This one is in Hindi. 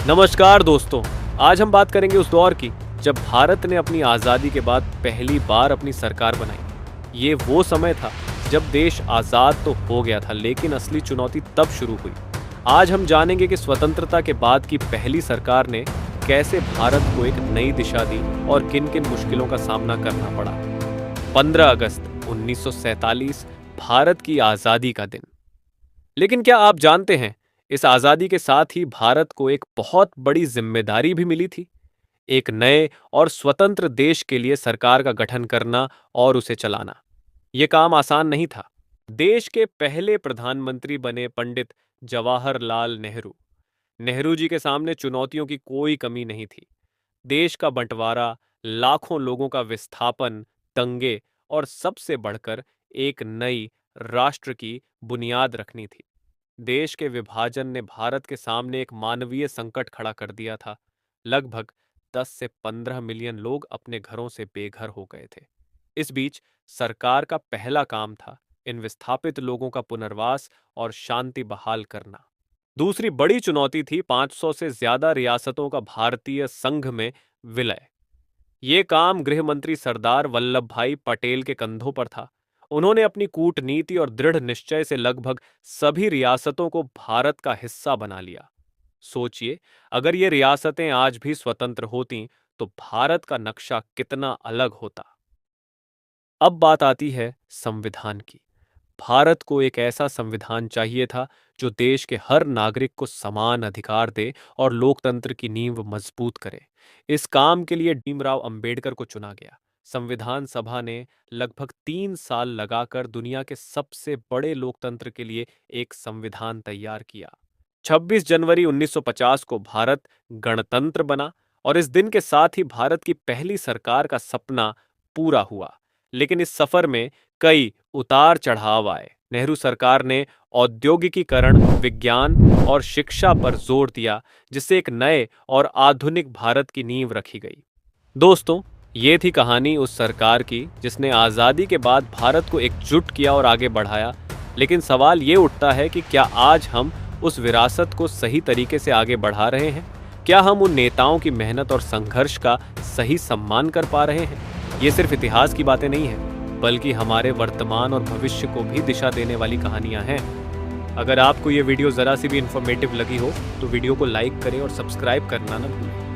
नमस्कार दोस्तों, आज हम बात करेंगे उस दौर की जब भारत ने अपनी आज़ादी के बाद पहली बार अपनी सरकार बनाई। ये वो समय था जब देश आज़ाद तो हो गया था, लेकिन असली चुनौती तब शुरू हुई। आज हम जानेंगे कि स्वतंत्रता के बाद की पहली सरकार ने कैसे भारत को एक नई दिशा दी और किन किन मुश्किलों का सामना करना पड़ा। 15 अगस्त 1947 भारत की आज़ादी का दिन। लेकिन क्या आप जानते हैं, इस आज़ादी के साथ ही भारत को एक बहुत बड़ी जिम्मेदारी भी मिली थी। एक नए और स्वतंत्र देश के लिए सरकार का गठन करना और उसे चलाना। ये काम आसान नहीं था। देश के पहले प्रधानमंत्री बने पंडित जवाहरलाल नेहरू। नेहरू जी के सामने चुनौतियों की कोई कमी नहीं थी। देश का बंटवारा, लाखों लोगों का विस्थापन, दंगे और सबसे बढ़कर एक नई राष्ट्र की बुनियाद रखनी थी। देश के विभाजन ने भारत के सामने एक मानवीय संकट खड़ा कर दिया था। लगभग 10 से 15 मिलियन लोग अपने घरों से बेघर हो गए थे। इस बीच सरकार का पहला काम था इन विस्थापित लोगों का पुनर्वास और शांति बहाल करना। दूसरी बड़ी चुनौती थी 500 से ज्यादा रियासतों का भारतीय संघ में विलय। ये काम गृह मंत्री सरदार वल्लभ भाई पटेल के कंधों पर था। उन्होंने अपनी कूटनीति और दृढ़ निश्चय से लगभग सभी रियासतों को भारत का हिस्सा बना लिया। सोचिए, अगर ये रियासतें आज भी स्वतंत्र होतीं, तो भारत का नक्शा कितना अलग होता। अब बात आती है संविधान की। भारत को एक ऐसा संविधान चाहिए था जो देश के हर नागरिक को समान अधिकार दे और लोकतंत्र की नींव मजबूत करे। इस काम के लिए भीमराव अंबेडकर को चुना गया। संविधान सभा ने लगभग 3 साल लगाकर दुनिया के सबसे बड़े लोकतंत्र के लिए एक संविधान तैयार किया। 26 जनवरी 1950 को भारत गणतंत्र बना और इस दिन के साथ ही भारत की पहली सरकार का सपना पूरा हुआ। लेकिन इस सफर में कई उतार चढ़ाव आए। नेहरू सरकार ने औद्योगिकीकरण, विज्ञान और शिक्षा पर जोर दिया, जिससे एक नए और आधुनिक भारत की नींव रखी गई। दोस्तों, ये थी कहानी उस सरकार की जिसने आज़ादी के बाद भारत को एकजुट किया और आगे बढ़ाया। लेकिन सवाल ये उठता है कि क्या आज हम उस विरासत को सही तरीके से आगे बढ़ा रहे हैं? क्या हम उन नेताओं की मेहनत और संघर्ष का सही सम्मान कर पा रहे हैं? ये सिर्फ इतिहास की बातें नहीं हैं, बल्कि हमारे वर्तमान और भविष्य को भी दिशा देने वाली कहानियां हैं। अगर आपको ये वीडियो ज़रा सी भी इंफॉर्मेटिव लगी हो तो वीडियो को लाइक करें और सब्सक्राइब करना न भूलें।